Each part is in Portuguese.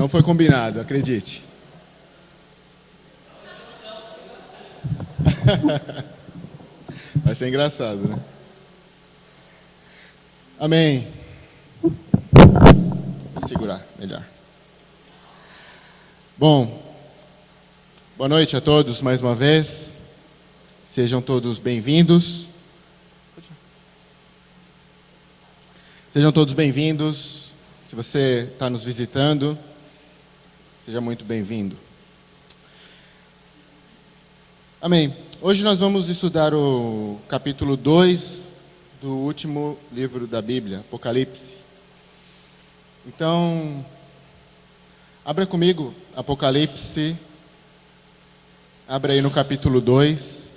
Não foi combinado, acredite. Vai ser engraçado, né? Amém. Vou segurar, melhor. Bom, boa noite a todos mais uma vez. Sejam todos bem-vindos. Sejam todos bem-vindos. Se você está nos visitando, seja muito bem-vindo. Amém. Hoje nós vamos estudar o capítulo 2 do último livro da Bíblia, Apocalipse. Então, abra comigo Apocalipse. Abra aí no capítulo 2.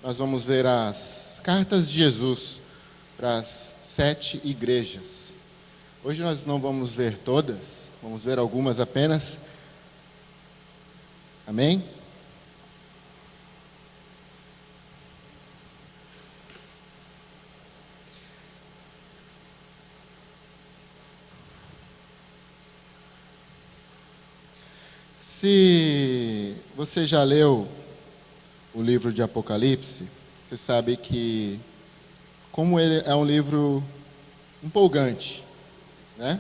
Nós vamos ver as cartas de Jesus para as 7 igrejas. Hoje nós não vamos ver todas, vamos ver algumas apenas. Amém? Se você já leu o livro de Apocalipse, você sabe que, como ele é um livro empolgante, né?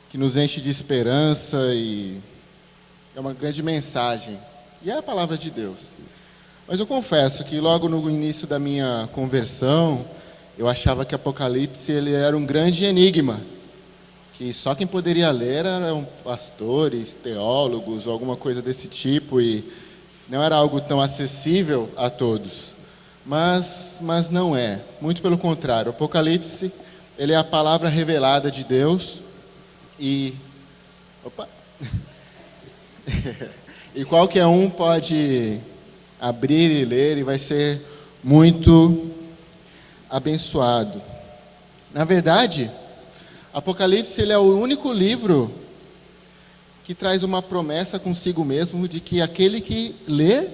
Que nos enche de esperança e é uma grande mensagem. E é a palavra de Deus. Mas eu confesso que logo no início da minha conversão, eu achava que Apocalipse ele era um grande enigma, que só quem poderia ler eram pastores, teólogos, ou alguma coisa desse tipo, e não era algo tão acessível a todos. Mas não é. Muito pelo contrário. O Apocalipse, ele é a palavra revelada de Deus e e qualquer um pode abrir e ler e vai ser muito abençoado. Na verdade, Apocalipse ele é o único livro que traz uma promessa consigo mesmo de que aquele que lê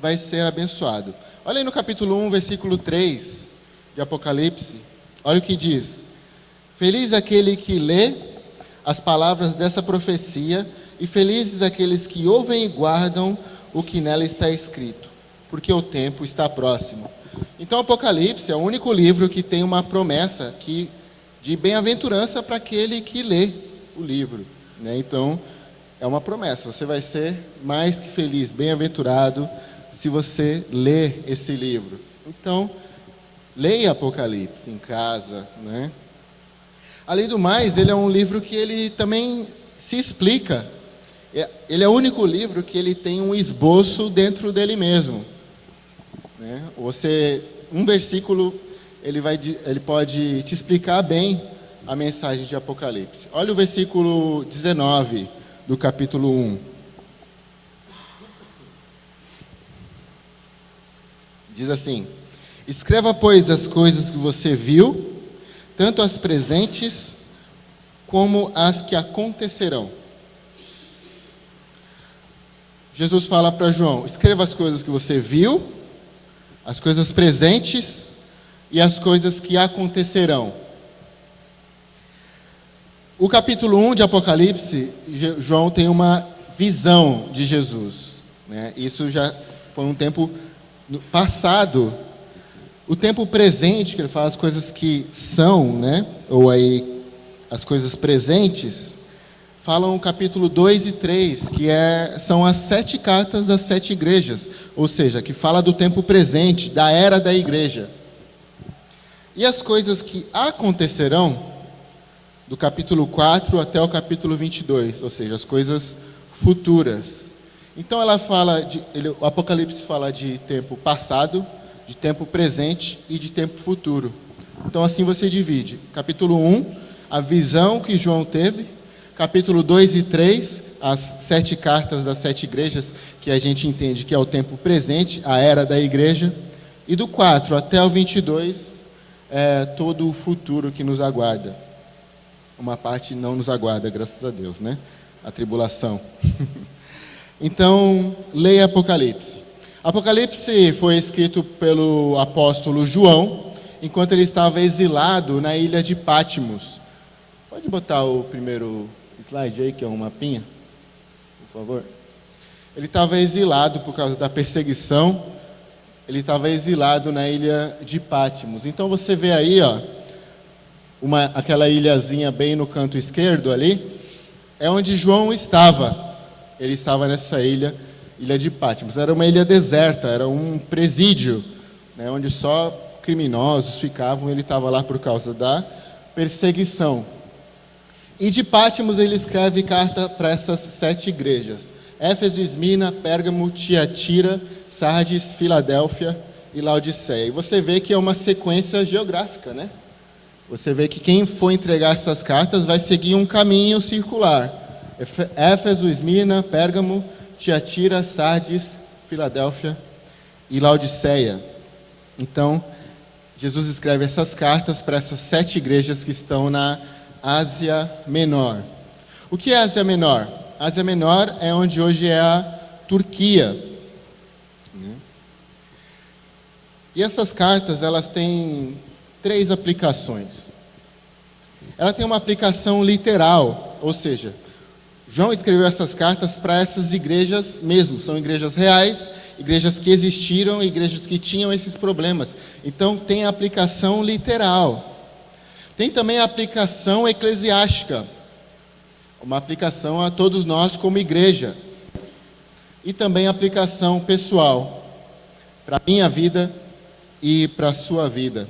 vai ser abençoado. Olha aí no capítulo 1, versículo 3 de Apocalipse. Olha o que diz: Feliz aquele que lê as palavras dessa profecia e felizes aqueles que ouvem e guardam o que nela está escrito, porque o tempo está próximo. Então Apocalipse é o único livro que tem uma promessa de bem-aventurança para aquele que lê o livro, né? Então, é uma promessa. Você vai ser mais que feliz, bem-aventurado, se você ler esse livro. Então, leia Apocalipse em casa, né? Além do mais, ele é um livro que ele também se explica. Ele é o único livro que ele tem um esboço dentro dele mesmo, né? Um versículo ele pode te explicar bem a mensagem de Apocalipse. Olha o versículo 19 do capítulo 1. Diz assim: Escreva, pois, as coisas que você viu, tanto as presentes como as que acontecerão. Jesus fala para João: escreva as coisas que você viu, as coisas presentes e as coisas que acontecerão. O capítulo 1 de Apocalipse, João tem uma visão de Jesus, né? Isso já foi um tempo passado. O tempo presente, que ele fala as coisas que são, né? Ou aí as coisas presentes, falam o capítulo 2 e 3, que são as 7 cartas das 7 igrejas, ou seja, que fala do tempo presente, da era da igreja. E as coisas que acontecerão, do capítulo 4 até o capítulo 22, ou seja, as coisas futuras. Então o Apocalipse fala de tempo passado, de tempo presente e de tempo futuro. Então assim você divide. Capítulo 1, a visão que João teve. Capítulo 2 e 3, as 7 cartas das 7 igrejas, que a gente entende que é o tempo presente, a era da igreja. E do 4 até o 22, todo o futuro que nos aguarda. Uma parte não nos aguarda, graças a Deus, né? A tribulação. Então, leia Apocalipse. Apocalipse foi escrito pelo apóstolo João, enquanto ele estava exilado na ilha de Patmos. Pode botar o primeiro slide aí, que é um mapinha, por favor. Ele estava exilado por causa da perseguição. Ele estava exilado na ilha de Patmos. Então você vê aí, ó, aquela ilhazinha bem no canto esquerdo ali, é onde João estava. Ele estava nessa ilha de Patmos. Era uma ilha deserta, era um presídio, né, onde só criminosos ficavam. Ele estava lá por causa da perseguição. E de Patmos ele escreve carta para essas 7 igrejas: Éfeso, Esmirna, Pérgamo, Tiatira, Sardes, Filadélfia e Laodiceia. E você vê que é uma sequência geográfica, né? Você vê que quem for entregar essas cartas vai seguir um caminho circular: Éfeso, Esmirna, Pérgamo, Tiatira, Sardes, Filadélfia e Laodiceia. Então, Jesus escreve essas cartas para essas 7 igrejas que estão na Ásia Menor. O que é Ásia Menor? Ásia Menor é onde hoje é a Turquia. E essas cartas, elas têm 3 aplicações. Ela tem uma aplicação literal, ou seja, João escreveu essas cartas para essas igrejas mesmo. São igrejas reais, igrejas que existiram, igrejas que tinham esses problemas. Então tem a aplicação literal. Tem também a aplicação eclesiástica, uma aplicação a todos nós como igreja. E também a aplicação pessoal, para a minha vida e para a sua vida.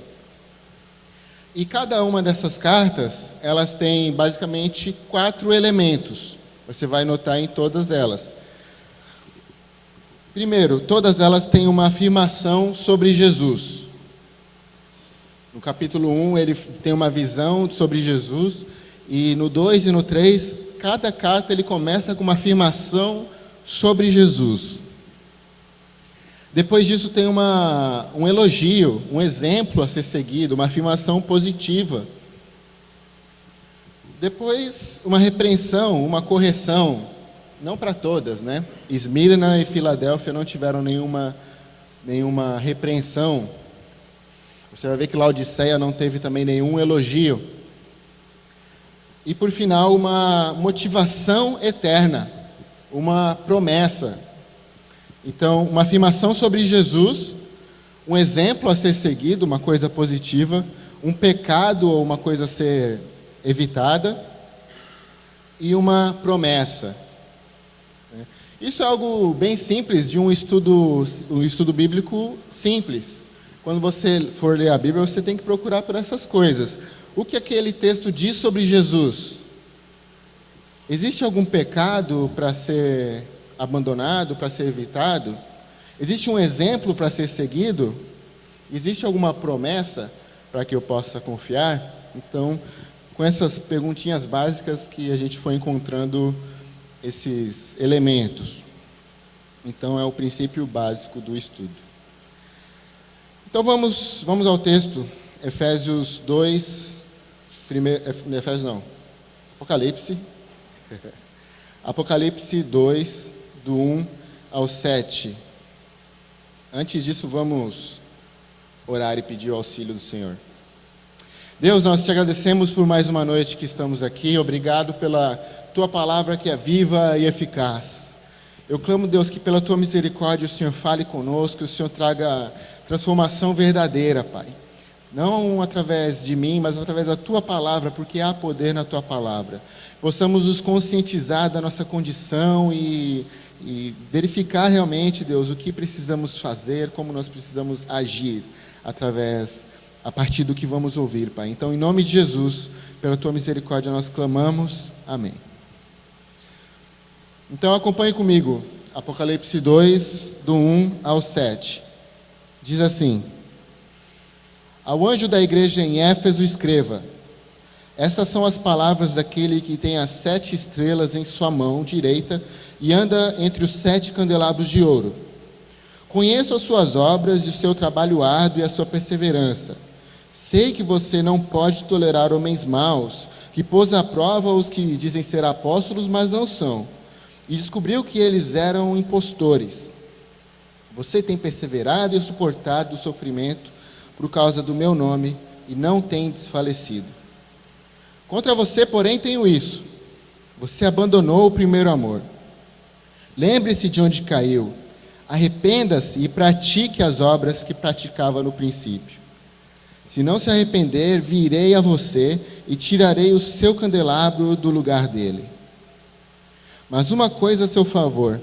E cada uma dessas cartas, elas têm basicamente 4 elementos. Você vai notar em todas elas. Primeiro, todas elas têm uma afirmação sobre Jesus. No capítulo 1, ele tem uma visão sobre Jesus. E no 2 e no 3, cada carta ele começa com uma afirmação sobre Jesus. Depois disso tem um elogio, um exemplo a ser seguido, uma afirmação positiva. Depois uma repreensão, uma correção, não para todas, né? Esmirna e Filadélfia não tiveram nenhuma repreensão. Você vai ver que Laodiceia não teve também nenhum elogio. E por final, uma motivação eterna, uma promessa. Então, uma afirmação sobre Jesus, um exemplo a ser seguido, uma coisa positiva, um pecado ou uma coisa a ser evitada, e uma promessa. Isso é algo bem simples, de um estudo bíblico simples. Quando você for ler a Bíblia, você tem que procurar por essas coisas. O que aquele texto diz sobre Jesus? Existe algum pecado para ser abandonado, para ser evitado? Existe um exemplo para ser seguido? Existe alguma promessa para que eu possa confiar? Então, com essas perguntinhas básicas que a gente foi encontrando esses elementos. Então, é o princípio básico do estudo. Então, vamos ao texto, Efésios 2, Apocalipse. Apocalipse 2, do 1 ao 7. Antes disso, vamos orar e pedir o auxílio do Senhor. Deus, nós te agradecemos por mais uma noite que estamos aqui. Obrigado pela tua palavra que é viva e eficaz. Eu clamo, Deus, que pela tua misericórdia o Senhor fale conosco, o Senhor traga transformação verdadeira, Pai. Não através de mim, mas através da tua palavra, porque há poder na tua palavra. Possamos nos conscientizar da nossa condição e verificar realmente, Deus, o que precisamos fazer, como nós precisamos agir a partir do que vamos ouvir, Pai. Então, em nome de Jesus, pela tua misericórdia, nós clamamos. Amém. Então, acompanhe comigo, Apocalipse 2, do 1 ao 7. Diz assim: Ao anjo da igreja em Éfeso escreva: Essas são as palavras daquele que tem as 7 estrelas em sua mão direita e anda entre os 7 candelabros de ouro. Conheço as suas obras e o seu trabalho árduo e a sua perseverança. Sei que você não pode tolerar homens maus, que pôs à prova os que dizem ser apóstolos, mas não são, e descobriu que eles eram impostores. Você tem perseverado e suportado o sofrimento por causa do meu nome e não tem desfalecido. Contra você, porém, tenho isso: você abandonou o primeiro amor. Lembre-se de onde caiu, arrependa-se e pratique as obras que praticava no princípio. Se não se arrepender, virei a você e tirarei o seu candelabro do lugar dele. Mas uma coisa a seu favor: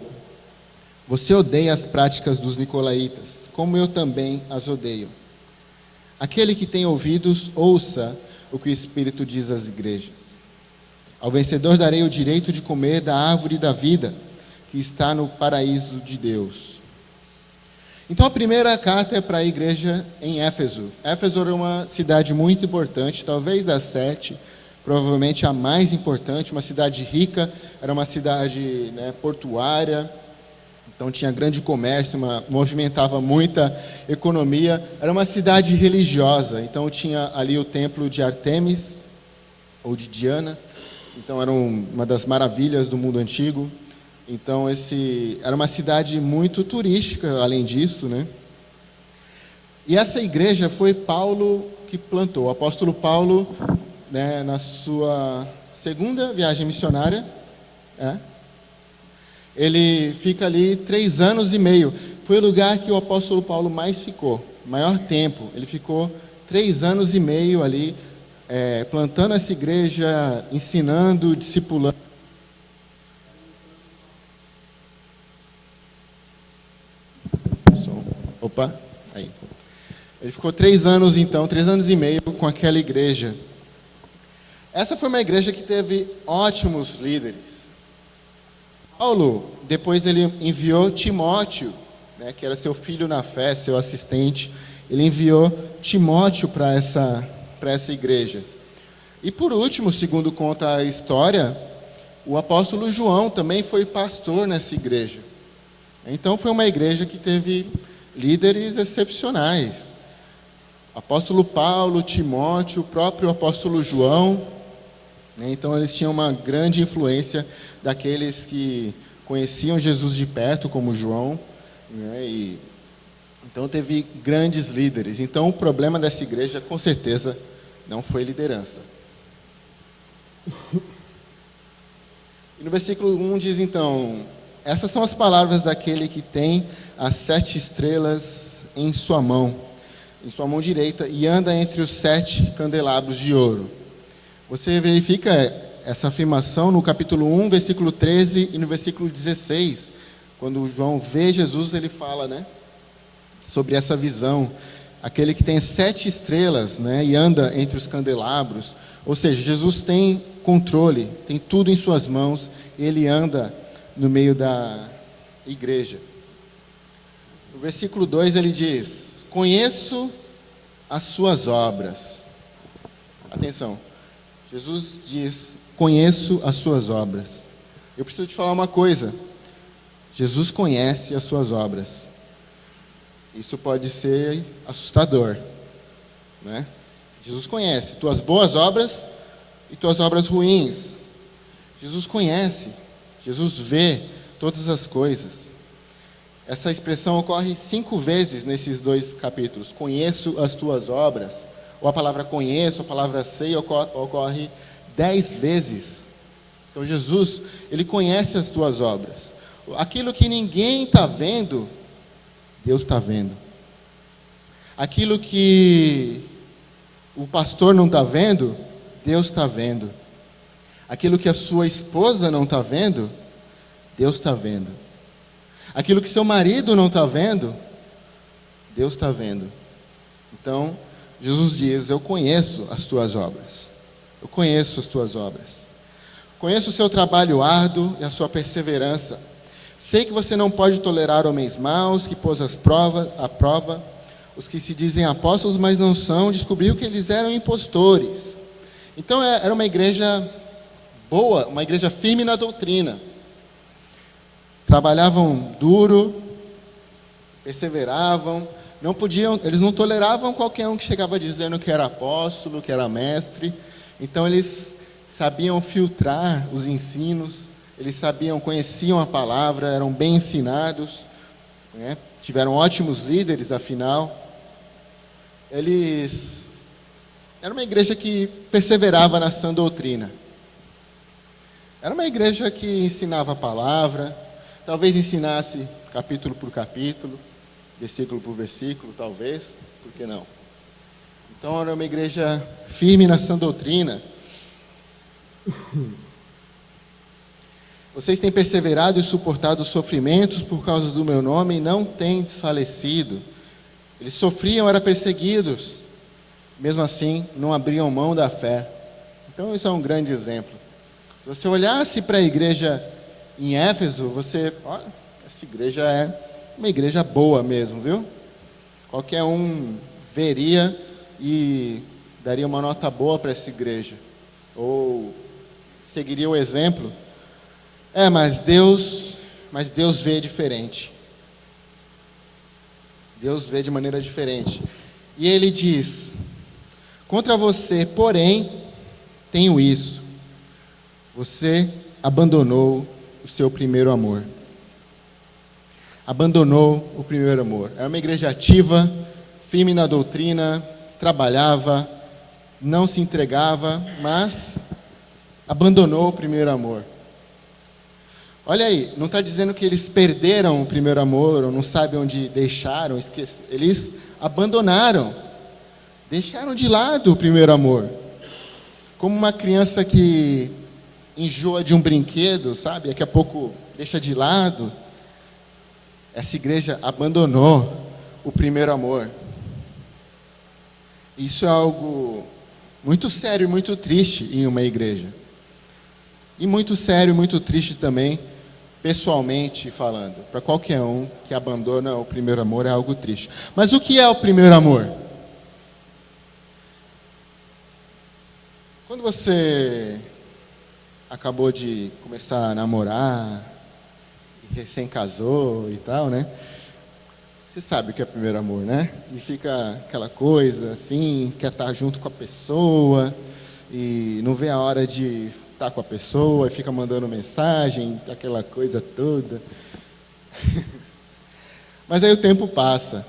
você odeia as práticas dos nicolaítas, como eu também as odeio. Aquele que tem ouvidos, ouça o que o Espírito diz às igrejas. Ao vencedor darei o direito de comer da árvore da vida, que está no paraíso de Deus. Então a primeira carta é para a igreja em Éfeso. Éfeso era uma cidade muito importante, talvez das 7, provavelmente a mais importante, uma cidade rica, era uma cidade, portuária, então tinha grande comércio, movimentava muita economia, era uma cidade religiosa, então tinha ali o templo de Artemis, ou de Diana, então era uma das maravilhas do mundo antigo. Então, era uma cidade muito turística, além disso, E essa igreja foi Paulo que plantou. O apóstolo Paulo, na sua segunda viagem missionária, ele fica ali 3 anos e meio. Foi o lugar que o apóstolo Paulo mais ficou, maior tempo. Ele ficou 3 anos e meio ali, plantando essa igreja, ensinando, discipulando. Opa, aí. Ele ficou 3 anos, então, 3 anos e meio com aquela igreja. Essa foi uma igreja que teve ótimos líderes. Paulo, depois ele enviou Timóteo, que era seu filho na fé, seu assistente. Ele enviou Timóteo para essa igreja. E por último, segundo conta a história, o apóstolo João também foi pastor nessa igreja. Então foi uma igreja que teve líderes excepcionais. Apóstolo Paulo, Timóteo, o próprio apóstolo João. Então eles tinham uma grande influência daqueles que conheciam Jesus de perto, como João. Então teve grandes líderes. Então o problema dessa igreja, com certeza, não foi liderança. E no versículo 1 diz então: essas são as palavras daquele que tem as 7 estrelas em sua mão direita, e anda entre os 7 candelabros de ouro. Você verifica essa afirmação no capítulo 1, versículo 13 e no versículo 16. Quando João vê Jesus, ele fala, sobre essa visão. Aquele que tem 7 estrelas, e anda entre os candelabros. Ou seja, Jesus tem controle, tem tudo em suas mãos, e ele anda no meio da igreja. No versículo 2 ele diz: conheço as suas obras. Atenção, Jesus diz: conheço as suas obras. Eu preciso te falar uma coisa: Jesus conhece as suas obras. Isso pode ser assustador, Jesus conhece tuas boas obras e tuas obras ruins. Jesus conhece, Jesus vê todas as coisas. Essa expressão ocorre 5 vezes nesses 2 capítulos. Conheço as tuas obras. Ou a palavra conheço, a palavra sei, ocorre 10 vezes. Então Jesus, ele conhece as tuas obras. Aquilo que ninguém está vendo, Deus está vendo. Aquilo que o pastor não está vendo, Deus está vendo. Aquilo que a sua esposa não está vendo, Deus está vendo. Aquilo que seu marido não está vendo, Deus está vendo. Então, Jesus diz: eu conheço as tuas obras. Eu conheço as tuas obras. Conheço o seu trabalho árduo e a sua perseverança. Sei que você não pode tolerar homens maus, que pôs à prova os que se dizem apóstolos, mas não são. Descobriu que eles eram impostores. Então, era uma igreja boa, uma igreja firme na doutrina. Trabalhavam duro, perseveravam, eles não toleravam qualquer um que chegava dizendo que era apóstolo, que era mestre. Então eles sabiam filtrar os ensinos, eles conheciam a palavra, eram bem ensinados, tiveram ótimos líderes, afinal. Eles era uma igreja que perseverava na sã doutrina. Era uma igreja que ensinava a palavra, talvez ensinasse capítulo por capítulo, versículo por versículo, talvez, por que não? Então era uma igreja firme na sã doutrina. Vocês têm perseverado e suportado os sofrimentos por causa do meu nome e não têm desfalecido. Eles sofriam, eram perseguidos. Mesmo assim, não abriam mão da fé. Então isso é um grande exemplo. Se você olhasse para a igreja em Éfeso, olha, essa igreja é uma igreja boa mesmo, viu? Qualquer um veria e daria uma nota boa para essa igreja. Ou seguiria o exemplo. Mas Deus vê diferente. Deus vê de maneira diferente. E Ele diz: contra você, porém, tenho isso. Você abandonou o seu primeiro amor. Abandonou o primeiro amor. Era uma igreja ativa, firme na doutrina, trabalhava, não se entregava, mas abandonou o primeiro amor. Olha aí, não está dizendo que eles perderam o primeiro amor, ou não sabem onde deixaram, esqueceram. Eles abandonaram, deixaram de lado o primeiro amor. Como uma criança que enjoa de um brinquedo, sabe? Daqui a pouco deixa de lado. Essa igreja abandonou o primeiro amor. Isso é algo muito sério e muito triste em uma igreja. E muito sério e muito triste também, pessoalmente falando. Para qualquer um que abandona o primeiro amor é algo triste. Mas o que é o primeiro amor? Quando você acabou de começar a namorar, e recém casou e tal, né? Você sabe o que é primeiro amor, né? E fica aquela coisa assim, quer estar junto com a pessoa e não vê a hora de estar com a pessoa e fica mandando mensagem, aquela coisa toda. Mas aí o tempo passa.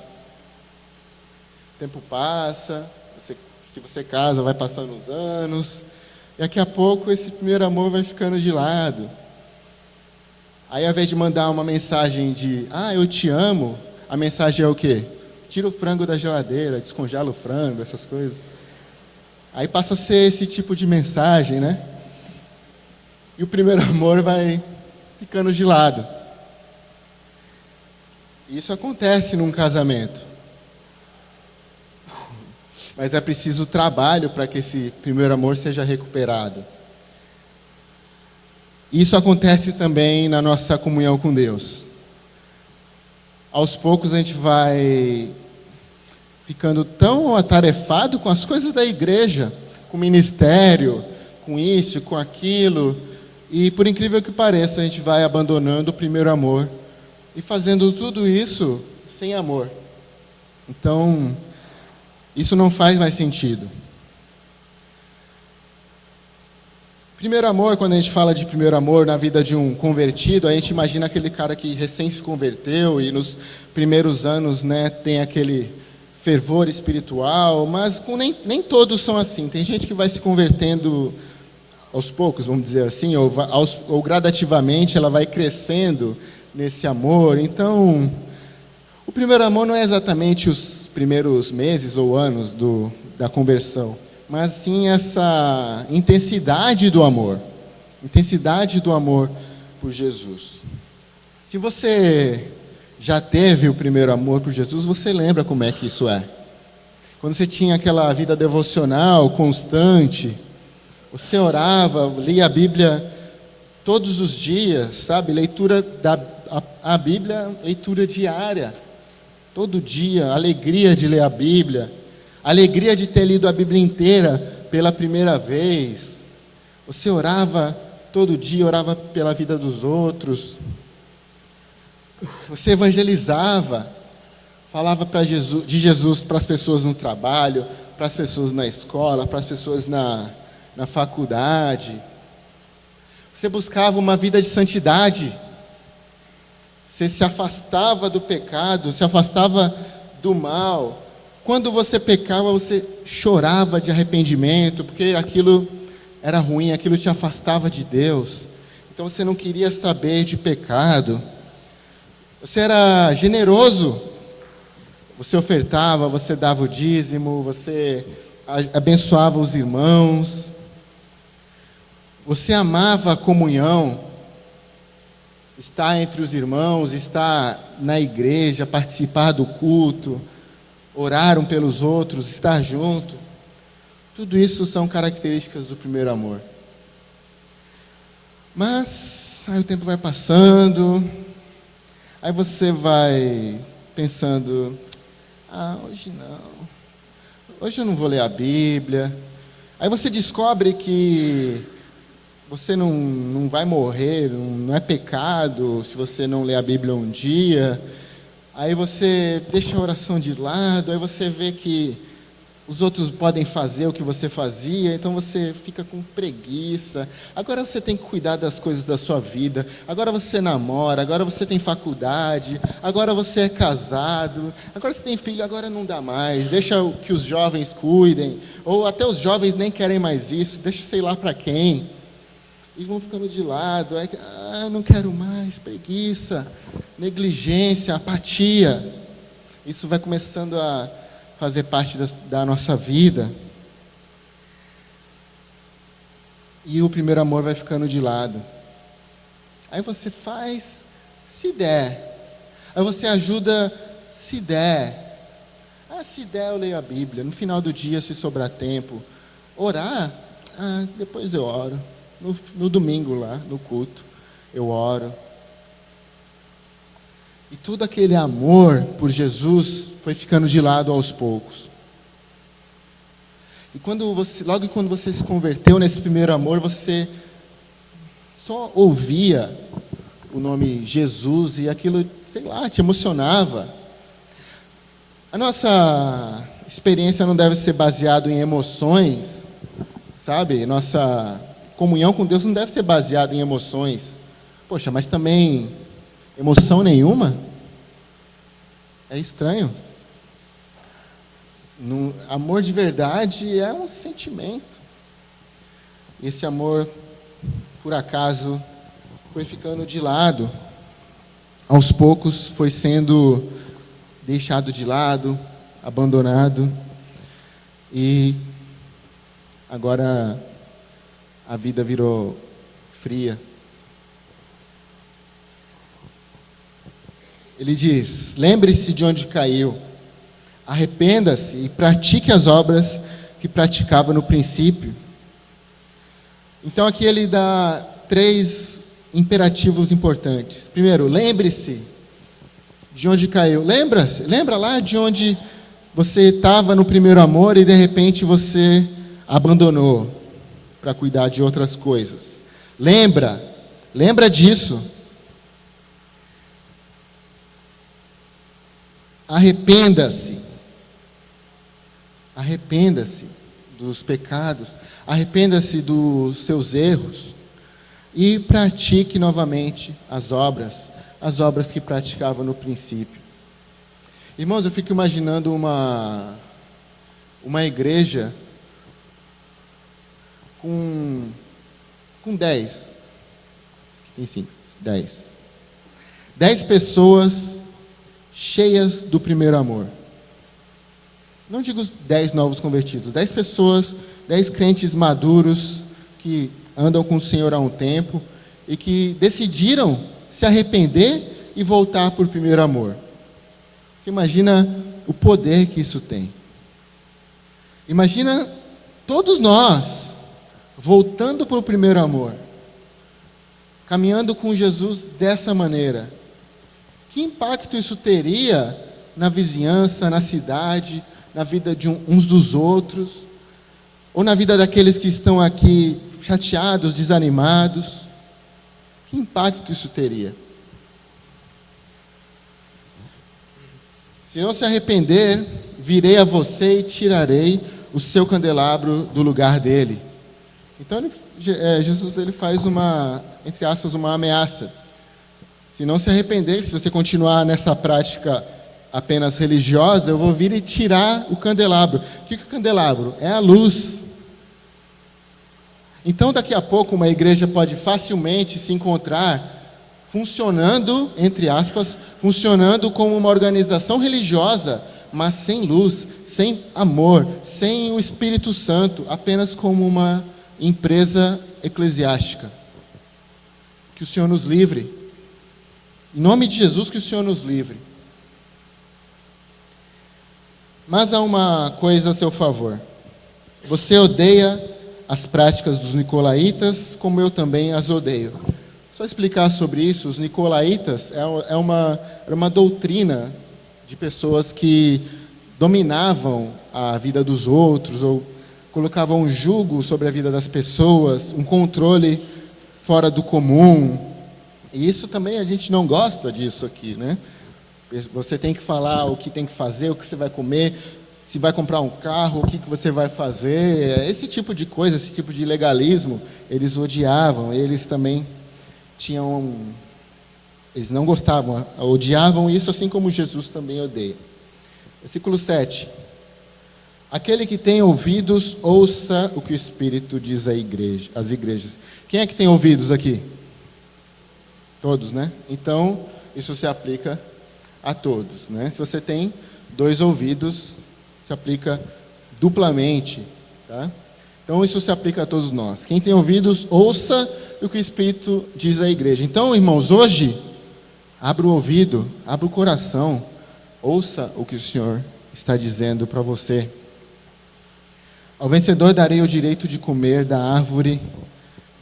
O tempo passa, se você casa, vai passando os anos, e daqui a pouco esse primeiro amor vai ficando de lado. Aí ao invés de mandar uma mensagem de eu te amo, a mensagem é o quê? Tira o frango da geladeira, descongela o frango, essas coisas. Aí passa a ser esse tipo de mensagem, né? E o primeiro amor vai ficando de lado. Isso acontece num casamento. Mas é preciso trabalho para que esse primeiro amor seja recuperado. Isso acontece também na nossa comunhão com Deus. Aos poucos a gente vai ficando tão atarefado com as coisas da igreja, com o ministério, com isso, com aquilo, e por incrível que pareça, a gente vai abandonando o primeiro amor e fazendo tudo isso sem amor. Então, isso não faz mais sentido. Primeiro amor, quando a gente fala de primeiro amor na vida de um convertido, a gente imagina aquele cara que recém se converteu e nos primeiros anos, né, tem aquele fervor espiritual, mas nem todos são assim. Tem gente que vai se convertendo aos poucos, vamos dizer assim, ou gradativamente ela vai crescendo nesse amor. Então, o primeiro amor não é exatamente os primeiros meses ou anos da conversão, mas sim essa intensidade do amor por Jesus. Se você já teve o primeiro amor por Jesus, você lembra como é que isso é. Quando você tinha aquela vida devocional constante, você orava, lia a Bíblia todos os dias, sabe? A Bíblia, leitura diária, todo dia, alegria de ler a Bíblia, alegria de ter lido a Bíblia inteira pela primeira vez. Você orava todo dia, orava pela vida dos outros. Você evangelizava, falava de Jesus para as pessoas no trabalho, para as pessoas na escola, para as pessoas na faculdade. Você buscava uma vida de santidade. Você se afastava do pecado, se afastava do mal. Quando você pecava, você chorava de arrependimento, porque aquilo era ruim, aquilo te afastava de Deus. Então você não queria saber de pecado. Você era generoso. Você ofertava, você dava o dízimo, você abençoava os irmãos. Você amava a comunhão, estar entre os irmãos, estar na igreja, participar do culto, orar um pelos outros, estar junto. Tudo isso são características do primeiro amor. Mas aí o tempo vai passando, aí você vai pensando, hoje não, hoje eu não vou ler a Bíblia. Aí você descobre que você não vai morrer, não é pecado se você não ler a Bíblia um dia. Aí você deixa a oração de lado, aí você vê que os outros podem fazer o que você fazia, então você fica com preguiça. Agora você tem que cuidar das coisas da sua vida. Agora você namora, agora você tem faculdade, agora você é casado, agora você tem filho, agora não dá mais. Deixa que os jovens cuidem, ou até os jovens nem querem mais isso, deixa sei lá para quem. E vão ficando de lado, não quero mais, preguiça, negligência, apatia. Isso vai começando a fazer parte da nossa vida. E o primeiro amor vai ficando de lado. Aí você faz, se der. Aí você ajuda, se der. Se der eu leio a Bíblia. No final do dia, se sobrar tempo. Orar, depois eu oro. No domingo lá, no culto, eu oro. E todo aquele amor por Jesus foi ficando de lado aos poucos. E logo quando você se converteu nesse primeiro amor, você só ouvia o nome Jesus e aquilo, sei lá, te emocionava. A nossa experiência não deve ser baseada em emoções, sabe? Nossa comunhão com Deus não deve ser baseada em emoções. Poxa, mas também emoção nenhuma? É estranho. Amor de verdade é um sentimento. Esse amor, por acaso, foi ficando de lado. Aos poucos foi sendo deixado de lado, abandonado. E agora a vida virou fria. Ele diz: lembre-se de onde caiu, arrependa-se e pratique as obras que praticava no princípio. Então aqui ele dá 3 imperativos importantes. Primeiro, lembre-se de onde caiu. Lembra lá de onde você estava no primeiro amor e de repente você abandonou para cuidar de outras coisas. Lembra disso. Arrependa-se dos pecados, arrependa-se dos seus erros e pratique novamente as obras que praticava no princípio. Irmãos, eu fico imaginando uma igreja com 10, enfim, 10 pessoas cheias do primeiro amor. Não digo 10 novos convertidos, 10 pessoas, 10 crentes maduros que andam com o Senhor há um tempo e que decidiram se arrepender e voltar para o primeiro amor. Você imagina o poder que isso tem. Imagina todos nós voltando para o primeiro amor, caminhando com Jesus dessa maneira. Que impacto isso teria na vizinhança, na cidade, na vida de uns dos outros, ou na vida daqueles que estão aqui chateados, desanimados? Que impacto isso teria? Se não se arrepender, virei a você e tirarei o seu candelabro do lugar dele. Então Jesus ele faz entre aspas, uma ameaça. Se não se arrepender, se você continuar nessa prática apenas religiosa, eu vou vir e tirar o candelabro. O que é o candelabro? É a luz. Então, daqui a pouco, uma igreja pode facilmente se encontrar funcionando, entre aspas, funcionando como uma organização religiosa, mas sem luz, sem amor, sem o Espírito Santo, apenas como uma empresa eclesiástica. Que o Senhor nos livre. Em nome de Jesus, que o Senhor nos livre. Mas há uma coisa a seu favor. Você odeia as práticas dos nicolaítas, como eu também as odeio. Só explicar sobre isso, os nicolaítas era uma doutrina de pessoas que dominavam a vida dos outros, ou colocavam um jugo sobre a vida das pessoas, um controle fora do comum. E isso também a gente não gosta disso aqui, né? Você tem que falar o que tem que fazer, o que você vai comer, se vai comprar um carro, o que você vai fazer. Esse tipo de coisa, esse tipo de legalismo, eles odiavam, eles também eles não gostavam, odiavam isso, assim como Jesus também odeia. Versículo 7. Aquele que tem ouvidos, ouça o que o Espírito diz às igrejas. Quem é que tem ouvidos aqui? Todos, né? Então, isso se aplica a todos, né? Se você tem 2 ouvidos, se aplica duplamente, tá? Então, isso se aplica a todos nós. Quem tem ouvidos, ouça o que o Espírito diz à igreja. Então, irmãos, hoje, abra o ouvido, abra o coração, ouça o que o Senhor está dizendo para você. Ao vencedor darei o direito de comer da árvore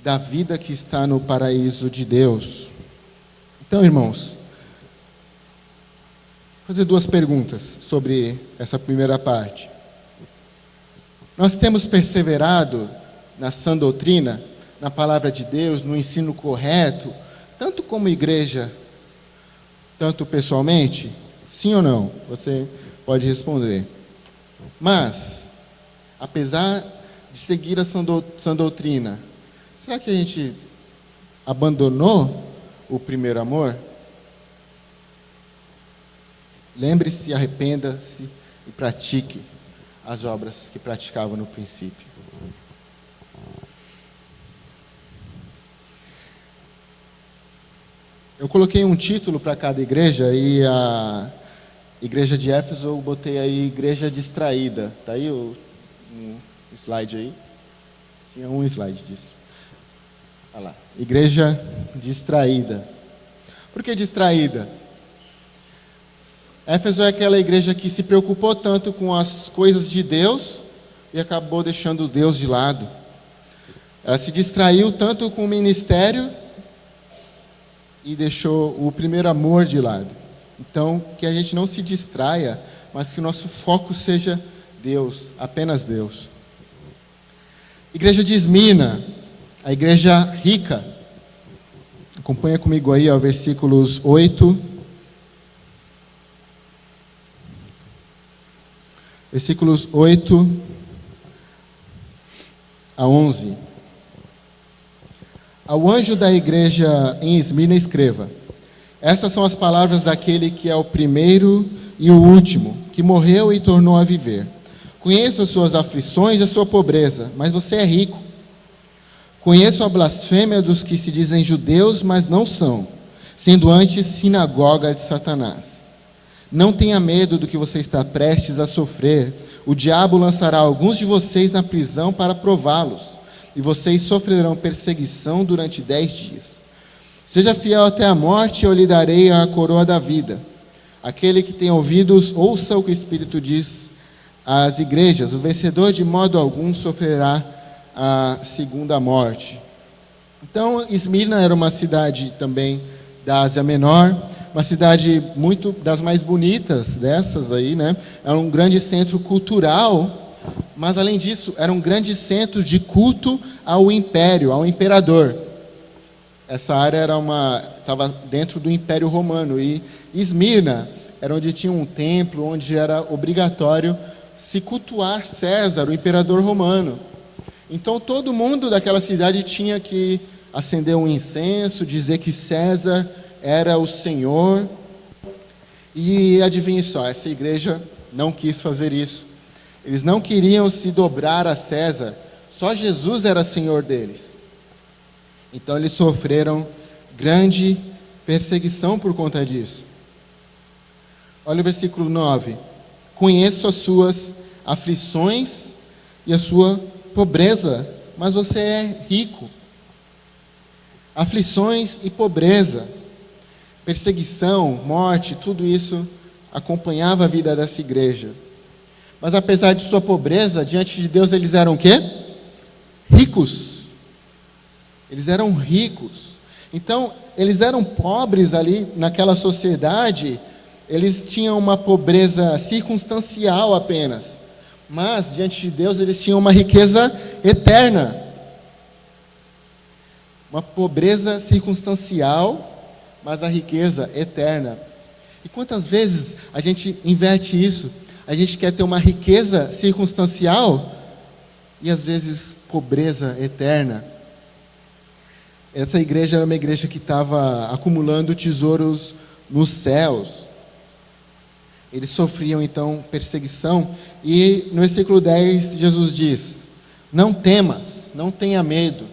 da vida que está no paraíso de Deus. Então, irmãos, vou fazer 2 perguntas sobre essa primeira parte. Nós temos perseverado na sã doutrina, na palavra de Deus, no ensino correto, tanto como igreja, tanto pessoalmente? Sim ou não? Você pode responder. Mas, apesar de seguir a sã doutrina, será que a gente abandonou o primeiro amor? Lembre-se, arrependa-se e pratique as obras que praticava no princípio. Eu coloquei um título para cada igreja, e a igreja de Éfeso eu botei aí igreja distraída. Está aí um slide aí? Tinha um slide disso. Olha lá, igreja distraída. Por que distraída? Éfeso é aquela igreja que se preocupou tanto com as coisas de Deus e acabou deixando Deus de lado. Ela se distraiu tanto com o ministério e deixou o primeiro amor de lado. Então, que a gente não se distraia, mas que o nosso foco seja Deus, apenas Deus. Igreja de Esmirna, a igreja rica. Acompanha comigo aí, ó, versículos 8. Versículos 8 a 11. Ao anjo da igreja em Esmirna escreva: Estas são as palavras daquele que é o primeiro e o último, que morreu e tornou a viver. Conheço as suas aflições e a sua pobreza, mas você é rico. Conheço a blasfêmia dos que se dizem judeus, mas não são, sendo antes sinagoga de Satanás. Não tenha medo do que você está prestes a sofrer. O diabo lançará alguns de vocês na prisão para prová-los, e vocês sofrerão perseguição durante 10 dias. Seja fiel até a morte, e eu lhe darei a coroa da vida. Aquele que tem ouvidos, ouça o que o Espírito diz às igrejas. O vencedor de modo algum sofrerá a segunda morte. Então, Esmirna era uma cidade também da Ásia Menor, uma cidade muito das mais bonitas dessas aí, né? Era um grande centro cultural, mas além disso, era um grande centro de culto ao império, ao imperador. Essa área estava dentro do Império Romano, e Esmirna era onde tinha um templo, onde era obrigatório se cultuar César, o imperador romano. Então todo mundo daquela cidade tinha que acender um incenso, dizer que César era o Senhor. E adivinhe só, essa igreja não quis fazer isso. Eles não queriam se dobrar a César, só Jesus era senhor deles. Então eles sofreram grande perseguição por conta disso. Olha o versículo 9. Conheço as suas aflições e a sua pobreza, mas você é rico. Aflições e pobreza, perseguição, morte, tudo isso acompanhava a vida dessa igreja. Mas apesar de sua pobreza, diante de Deus eles eram o quê? Ricos. Eles eram ricos. Então, eles eram pobres ali naquela sociedade, eles tinham uma pobreza circunstancial apenas. Mas, diante de Deus, eles tinham uma riqueza eterna. Uma pobreza circunstancial, mas a riqueza eterna. E quantas vezes a gente inverte isso? A gente quer ter uma riqueza circunstancial e às vezes pobreza eterna. Essa igreja era uma igreja que estava acumulando tesouros nos céus. Eles sofriam então perseguição. E no versículo 10 Jesus diz: não temas, não tenha medo.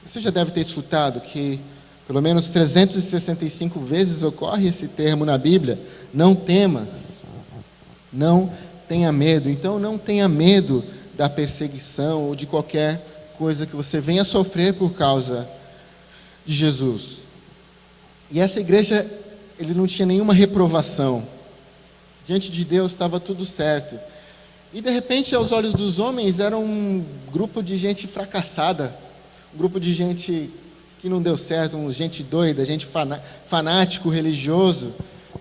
Você já deve ter escutado que pelo menos 365 vezes ocorre esse termo na Bíblia. Não temas, não tenha medo. Então não tenha medo da perseguição ou de qualquer coisa que você venha sofrer por causa de Jesus. E essa igreja, ele não tinha nenhuma reprovação. Diante de Deus estava tudo certo. E de repente, aos olhos dos homens, era um grupo de gente fracassada, um grupo de gente que não deu certo, gente doida, gente fanático religioso,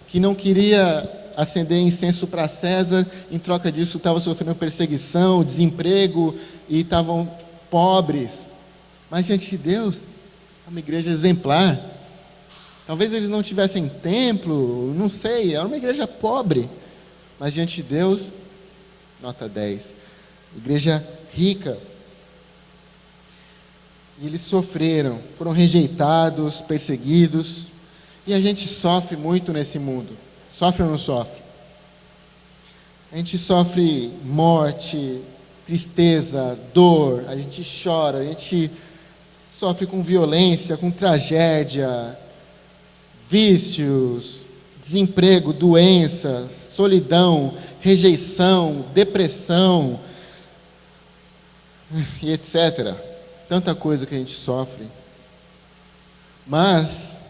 que não queria acender incenso para César, em troca disso estava sofrendo perseguição, desemprego, e estavam pobres. Mas diante de Deus, é uma igreja exemplar. Talvez eles não tivessem templo, não sei, era uma igreja pobre, mas diante de Deus, nota 10. Igreja rica. E eles sofreram, foram rejeitados, perseguidos, e a gente sofre muito nesse mundo. Sofre ou não sofre? A gente sofre morte, tristeza, dor, a gente chora, a gente sofre com violência, com tragédia, vícios, desemprego, doença, solidão, rejeição, depressão, e etc. Tanta coisa que a gente sofre. Mas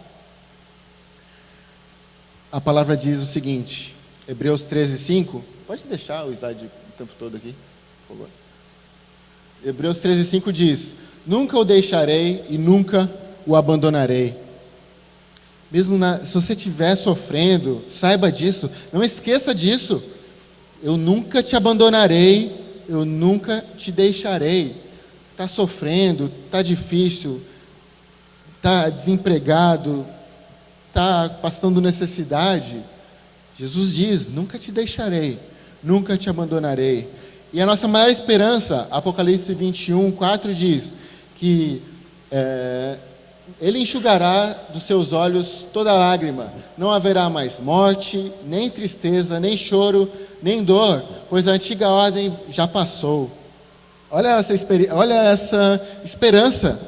a palavra diz o seguinte, Hebreus 13:5, pode deixar o slide o tempo todo aqui, por favor. Hebreus 13:5 diz: nunca o deixarei e nunca o abandonarei. Mesmo se você estiver sofrendo, saiba disso, não esqueça disso. Eu nunca te abandonarei, eu nunca te deixarei. Está sofrendo, está difícil, está desempregado, está passando necessidade. Jesus diz: nunca te deixarei, nunca te abandonarei. E a nossa maior esperança, Apocalipse 21:4 diz que Ele enxugará dos seus olhos toda lágrima. Não haverá mais morte, nem tristeza, nem choro, nem dor, pois a antiga ordem já passou. Olha essa esperança.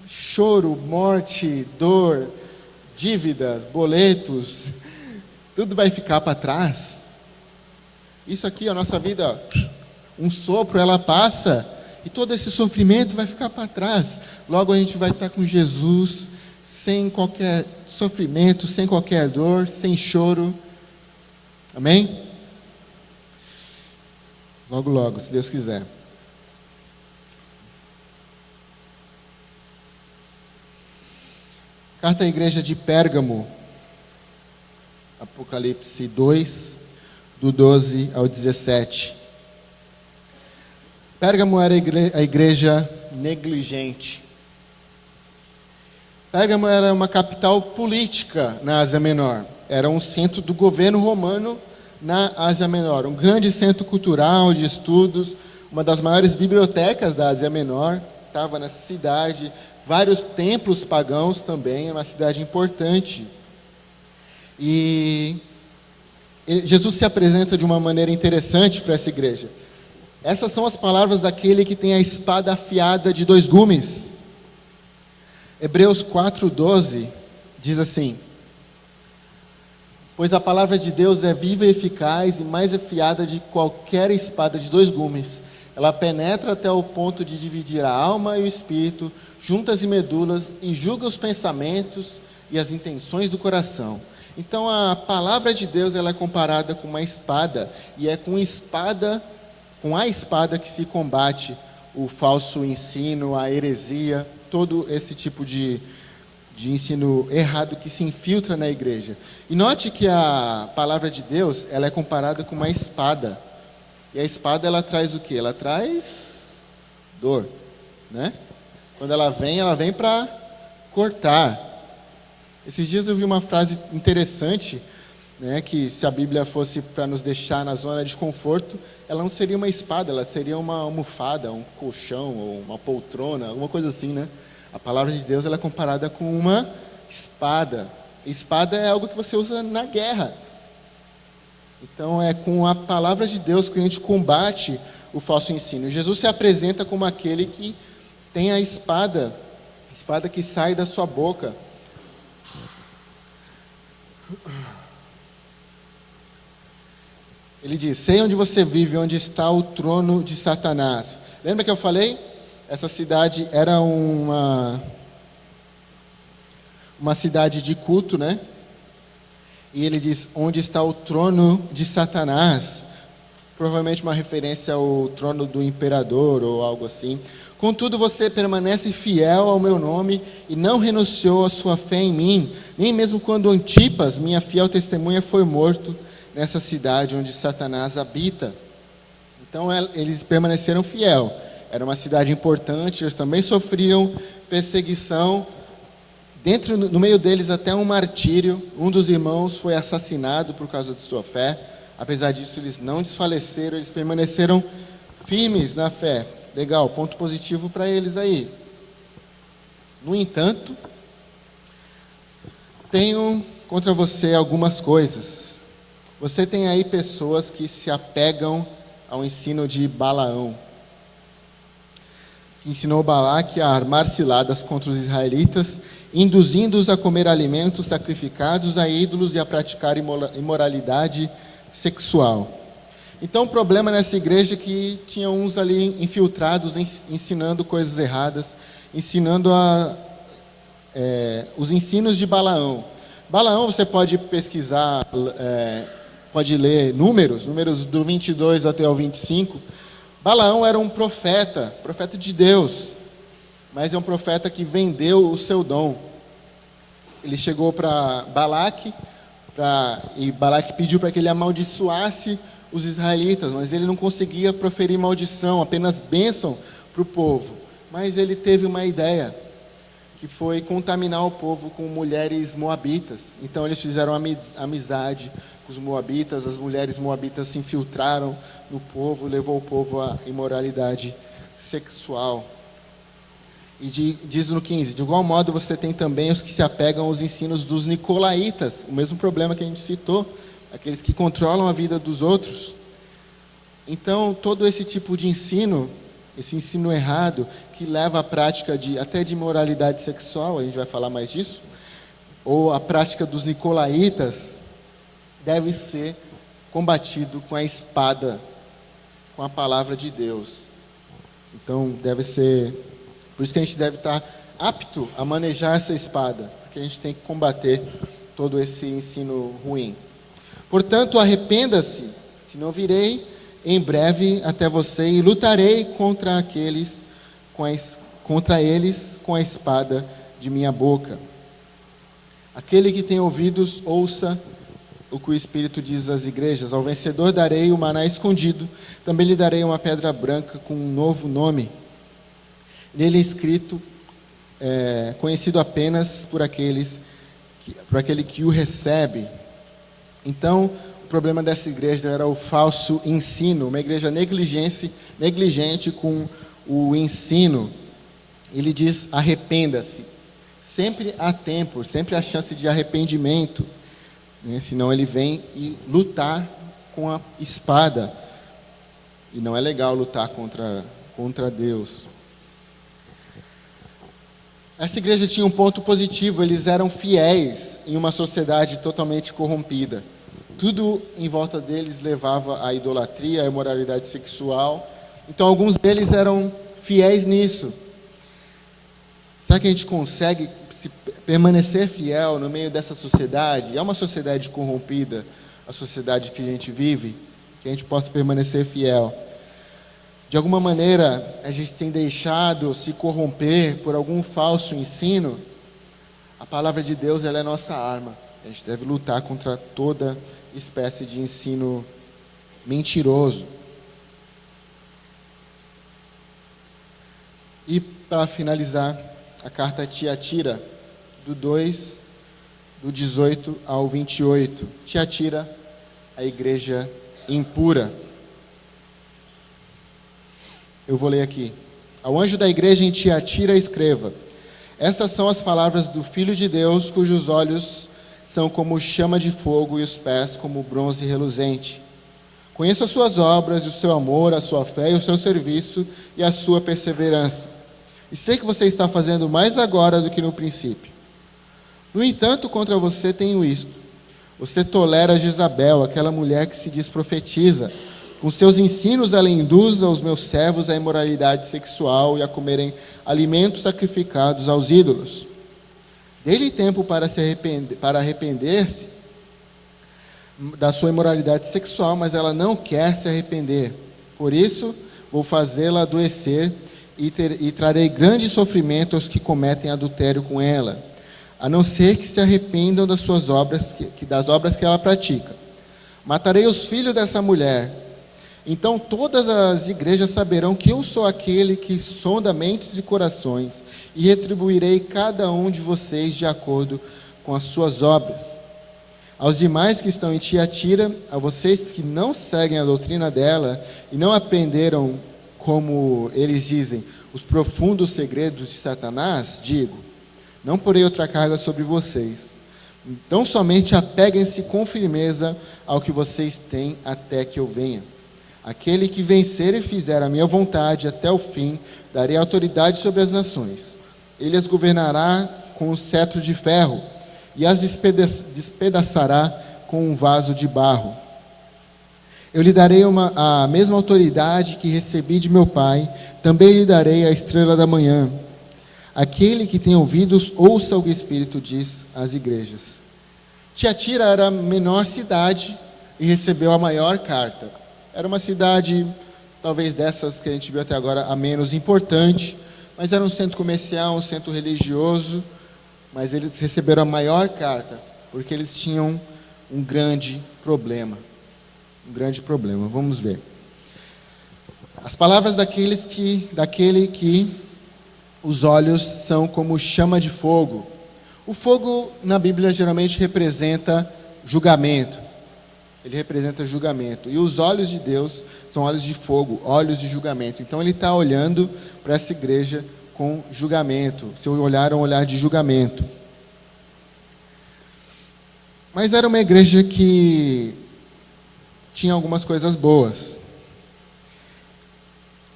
Choro, morte, dor, dívidas, boletos, tudo vai ficar para trás. Isso aqui, a nossa vida, um sopro, ela passa, e todo esse sofrimento vai ficar para trás. Logo a gente vai estar com Jesus, sem qualquer sofrimento, sem qualquer dor, sem choro. Amém? Logo, logo, se Deus quiser. Carta à igreja de Pérgamo, Apocalipse 2, do 12 ao 17. Pérgamo era a igreja negligente. Pérgamo era uma capital política na Ásia Menor. Era um centro do governo romano na Ásia Menor. Um grande centro cultural de estudos, uma das maiores bibliotecas da Ásia Menor. Estava nessa cidade. Vários templos pagãos também, é uma cidade importante. E Jesus se apresenta de uma maneira interessante para essa igreja. Essas são as palavras daquele que tem a espada afiada de 2 gumes. Hebreus 4:12 diz assim: pois a palavra de Deus é viva e eficaz e mais afiada de qualquer espada de 2 gumes. Ela penetra até o ponto de dividir a alma e o espírito, juntas e medulas, e julga os pensamentos e as intenções do coração. Então a palavra de Deus, ela é comparada com uma espada, e é com a espada que se combate o falso ensino, a heresia, todo esse tipo de ensino errado que se infiltra na igreja. E note que a palavra de Deus, ela é comparada com uma espada. E a espada, ela traz o quê? Ela traz dor, né? Quando ela vem para cortar. Esses dias eu vi uma frase interessante, né, que se a Bíblia fosse para nos deixar na zona de conforto, ela não seria uma espada, ela seria uma almofada, um colchão, ou uma poltrona, alguma coisa assim, né? A palavra de Deus, ela é comparada com uma espada. Espada é algo que você usa na guerra. Então é com a palavra de Deus que a gente combate o falso ensino. Jesus se apresenta como aquele que tem a espada que sai da sua boca. Ele diz: sei onde você vive, onde está o trono de Satanás. Lembra que eu falei? Essa cidade era uma cidade de culto, né? E ele diz: onde está o trono de Satanás? Provavelmente uma referência ao trono do imperador ou algo assim. Contudo, você permanece fiel ao meu nome e não renunciou à sua fé em mim, nem mesmo quando Antipas, minha fiel testemunha, foi morto nessa cidade onde Satanás habita. Então eles permaneceram fiel. Era uma cidade importante, eles também sofriam perseguição. No meio deles até um martírio. Um dos irmãos foi assassinado por causa de sua fé. Apesar disso, eles não desfaleceram, eles permaneceram firmes na fé. Legal, ponto positivo para eles aí. No entanto, tenho contra você algumas coisas. Você tem aí pessoas que se apegam ao ensino de Balaão, que ensinou Balaque a armar ciladas contra os israelitas, induzindo-os a comer alimentos sacrificados a ídolos e a praticar imoralidade sexual. Então o problema nessa igreja é que tinha uns ali infiltrados, ensinando coisas erradas, ensinando os ensinos de Balaão. Balaão, você pode pesquisar, pode ler números do 22 até o 25. Balaão era um profeta de Deus, mas é um profeta que vendeu o seu dom. Ele chegou para Balaque, e Balaque pediu para que ele amaldiçoasse os israelitas, mas ele não conseguia proferir maldição, apenas bênção para o povo. Mas ele teve uma ideia, que foi contaminar o povo com mulheres moabitas. Então eles fizeram amizade com os moabitas, as mulheres moabitas se infiltraram no povo, levou o povo à imoralidade sexual. E diz no 15, de igual modo você tem também os que se apegam aos ensinos dos nicolaítas, o mesmo problema que a gente citou, aqueles que controlam a vida dos outros. Então, todo esse tipo de ensino, esse ensino errado, que leva à prática até de imoralidade sexual, a gente vai falar mais disso, ou a prática dos nicolaítas, deve ser combatido com a espada, com a palavra de Deus. Então, deve ser... Por isso que a gente deve estar apto a manejar essa espada, porque a gente tem que combater todo esse ensino ruim. Portanto, arrependa-se, senão virei em breve até você e lutarei contra eles com a espada de minha boca. Aquele que tem ouvidos, ouça o que o Espírito diz às igrejas. Ao vencedor darei o maná escondido, também lhe darei uma pedra branca com um novo nome. Nele é escrito, conhecido apenas por aquele que o recebe. Então, o problema dessa igreja era o falso ensino, uma igreja negligente com o ensino. Ele diz: arrependa-se. Sempre há tempo, sempre há chance de arrependimento. né? Senão ele vem e lutar com a espada. E não é legal lutar contra Deus. Essa igreja tinha um ponto positivo: eles eram fiéis em uma sociedade totalmente corrompida. Tudo em volta deles levava à idolatria, à imoralidade sexual. Então, alguns deles eram fiéis nisso. Será que a gente consegue permanecer fiel no meio dessa sociedade? É uma sociedade corrompida, a sociedade que a gente vive, que a gente possa permanecer fiel. De alguma maneira, a gente tem deixado se corromper por algum falso ensino. A palavra de Deus, ela é nossa arma. A gente deve lutar contra toda espécie de ensino mentiroso. E, para finalizar, a carta a Tiatira, do 18 ao 28. Tiatira, a igreja impura. Eu vou ler aqui. Ao anjo da igreja em Tiatira escreva: estas são as palavras do Filho de Deus, cujos olhos são como chama de fogo e os pés como bronze reluzente. Conheço as suas obras, e o seu amor, a sua fé e o seu serviço e a sua perseverança. E sei que você está fazendo mais agora do que no princípio. No entanto, contra você tenho isto: você tolera Jezabel, aquela mulher que se diz profetiza. Com seus ensinos ela induz os meus servos à imoralidade sexual e a comerem alimentos sacrificados aos ídolos. Dê-lhe tempo para arrepender-se da sua imoralidade sexual, mas ela não quer se arrepender. Por isso, vou fazê-la adoecer e trarei grande sofrimento aos que cometem adultério com ela, a não ser que se arrependam das suas obras, das obras que ela pratica. Matarei os filhos dessa mulher. Então todas as igrejas saberão que eu sou aquele que sonda mentes e corações, e retribuirei cada um de vocês de acordo com as suas obras. Aos demais que estão em Tiatira, a vocês que não seguem a doutrina dela e não aprenderam, como eles dizem, os profundos segredos de Satanás, digo: não porei outra carga sobre vocês. Então somente apeguem-se com firmeza ao que vocês têm até que eu venha. Aquele que vencer e fizer a minha vontade até o fim, darei autoridade sobre as nações. Ele as governará com um cetro de ferro e as despedaçará com um vaso de barro. Eu lhe darei a mesma autoridade que recebi de meu Pai, também lhe darei a estrela da manhã. Aquele que tem ouvidos, ouça o que o Espírito diz às igrejas. Tiatira era a menor cidade e recebeu a maior carta. Era uma cidade, talvez dessas que a gente viu até agora, a menos importante, mas era um centro comercial, um centro religioso, mas eles receberam a maior carta, porque eles tinham um grande problema. Um grande problema. Vamos ver. As palavras daquele que os olhos são como chama de fogo. O fogo na Bíblia geralmente representa julgamento. Ele representa julgamento. E os olhos de Deus são olhos de fogo, olhos de julgamento. Então ele está olhando para essa igreja com julgamento. Seu olhar é um olhar de julgamento. Mas era uma igreja que tinha algumas coisas boas.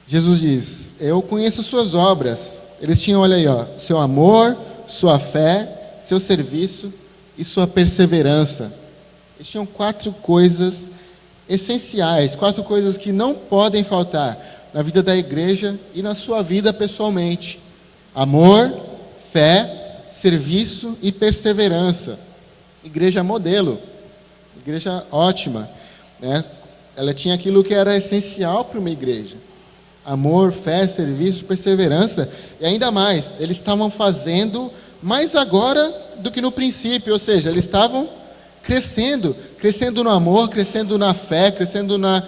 Jesus diz: eu conheço suas obras. Eles tinham, olha aí, seu amor, sua fé, seu serviço e sua perseverança. Eles tinham 4 coisas essenciais, 4 coisas que não podem faltar na vida da igreja e na sua vida pessoalmente: amor, fé, serviço e perseverança. Igreja modelo, igreja ótima, né? Ela tinha aquilo que era essencial para uma igreja: amor, fé, serviço, perseverança. E ainda mais, eles estavam fazendo mais agora do que no princípio, ou seja, eles estavam crescendo no amor, crescendo na fé, crescendo no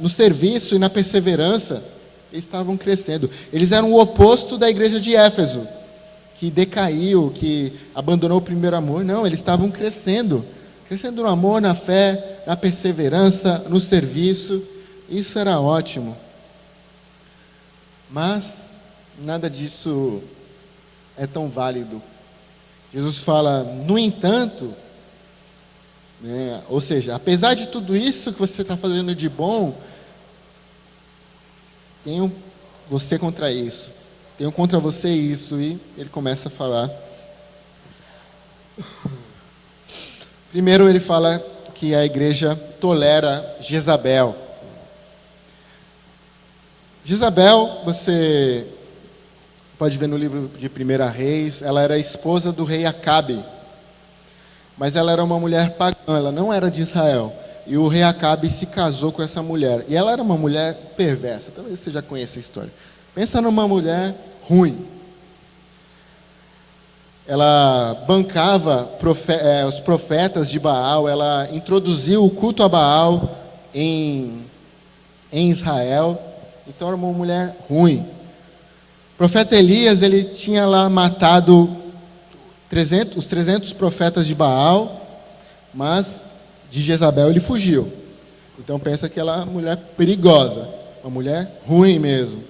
serviço e na perseverança. Eles estavam crescendo. Eles eram o oposto da igreja de Éfeso, que decaiu, que abandonou o primeiro amor. Não, eles estavam crescendo no amor, na fé, na perseverança, no serviço. Isso era ótimo. Mas nada disso é tão válido Jesus fala, no entanto, né, ou seja, apesar de tudo isso que você está fazendo de bom, tenho você contra isso, tenho contra você isso, e ele começa a falar. Primeiro ele fala que a igreja tolera Jezabel. Jezabel, você pode ver no livro de 1 Reis, ela era a esposa do rei Acabe. Mas ela era uma mulher pagã, ela não era de Israel. E o rei Acabe se casou com essa mulher. E ela era uma mulher perversa, talvez você já conheça a história. Pensa numa mulher ruim. Ela bancava os profetas de Baal, ela introduziu o culto a Baal em Israel. Então era uma mulher ruim. O profeta Elias, ele tinha lá matado os 300 profetas de Baal, mas de Jezabel ele fugiu. Então pensa que ela é uma mulher perigosa, uma mulher ruim mesmo.